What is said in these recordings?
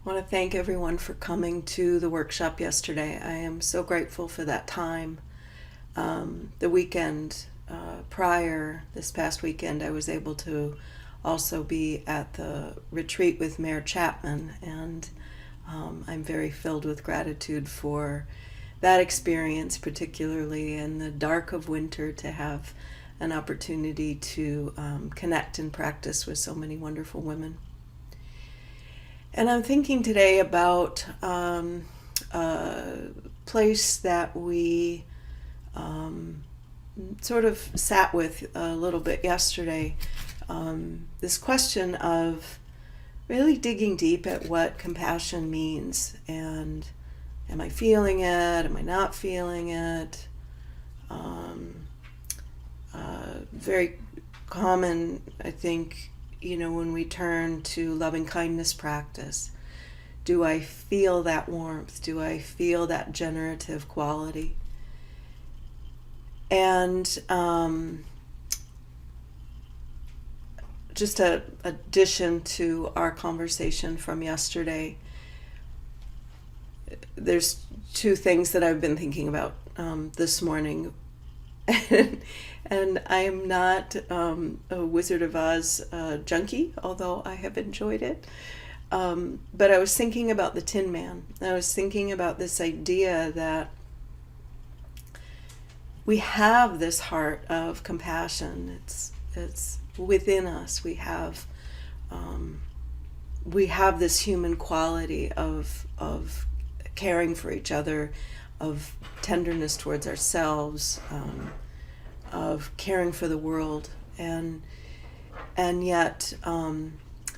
I want to thank everyone for coming to the workshop yesterday. I am so grateful for that time. The weekend prior, this past weekend, I was able to also be at the retreat with Mayor Chapman, and I'm very filled with gratitude for that experience, particularly in the dark of winter, to have an opportunity to connect and practice with so many wonderful women. And I'm thinking today about a place that we sort of sat with a little bit yesterday. This question of really digging deep at what compassion means, and am I feeling it? Am I not feeling it? Very common, I think, when we turn to loving kindness practice. Do I feel that warmth? Do I feel that generative quality? And just an addition to our conversation from yesterday, there's two things that I've been thinking about this morning. And I am not a Wizard of Oz junkie, although I have enjoyed it. But I was thinking about the Tin Man. I was thinking about this idea that we have this heart of compassion. It's within us. We have this human quality of caring for each other, of tenderness towards ourselves, of caring for the world, and yet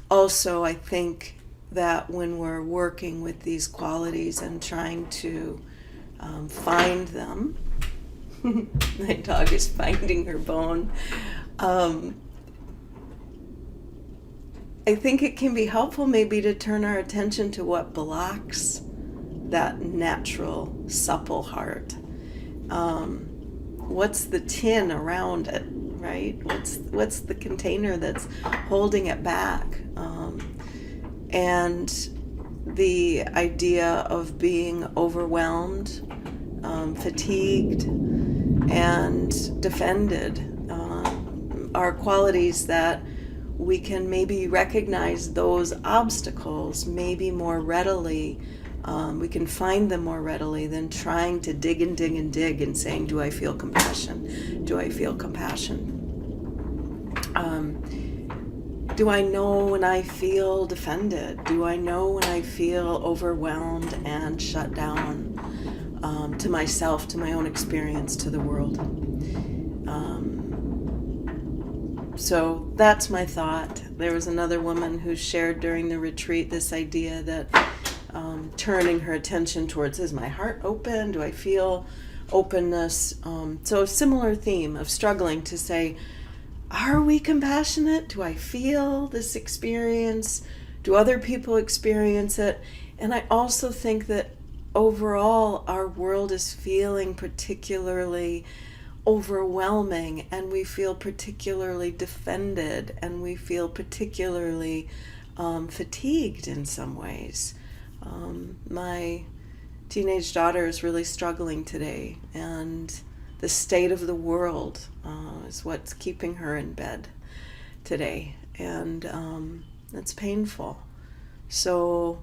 also I think that when we're working with these qualities and trying to find them, my dog is finding her bone. I think it can be helpful maybe to turn our attention to what blocks that natural, supple heart. What's the tin around it, right? What's the container that's holding it back? And the idea of being overwhelmed, fatigued, and defended are qualities that we can maybe recognize those obstacles maybe more readily. We can find them more readily than trying to dig and dig and dig and saying, do I feel compassion? Do I feel compassion? Do I know when I feel defended? Do I know when I feel overwhelmed and shut down to myself, to my own experience, to the world? So that's my thought. There was another woman who shared during the retreat this idea that turning her attention towards, is my heart open? Do I feel openness? So a similar theme of struggling to say, are we compassionate? Do I feel this experience? Do other people experience it? And I also think that overall our world is feeling particularly overwhelming, and we feel particularly defended, and we feel particularly fatigued in some ways. My teenage daughter is really struggling today, and the state of the world is what's keeping her in bed today, and it's painful. So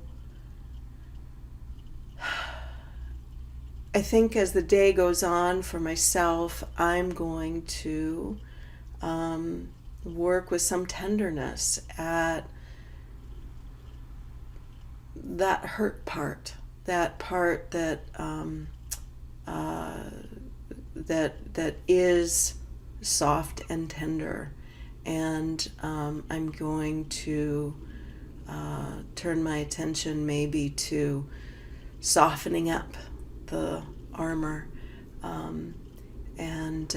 I think as the day goes on for myself, I'm going to work with some tenderness at that hurt part, that part that that is soft and tender, and I'm going to turn my attention maybe to softening up the armor, and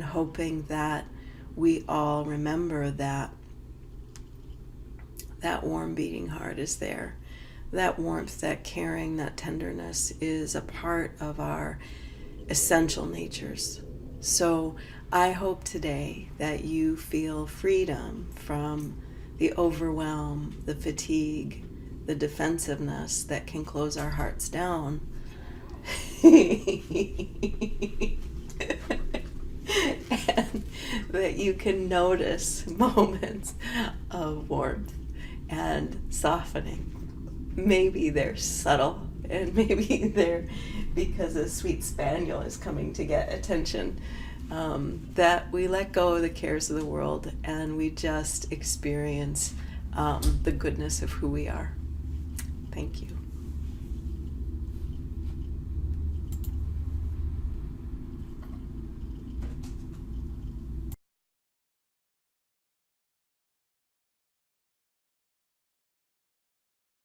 hoping that we all remember that warm beating heart is there. That warmth, that caring, that tenderness is a part of our essential natures. So I hope today that you feel freedom from the overwhelm, the fatigue, the defensiveness that can close our hearts down. And that you can notice moments of warmth and softening. Maybe they're subtle, and maybe they're because a sweet spaniel is coming to get attention. That we let go of the cares of the world and we just experience the goodness of who we are. Thank you.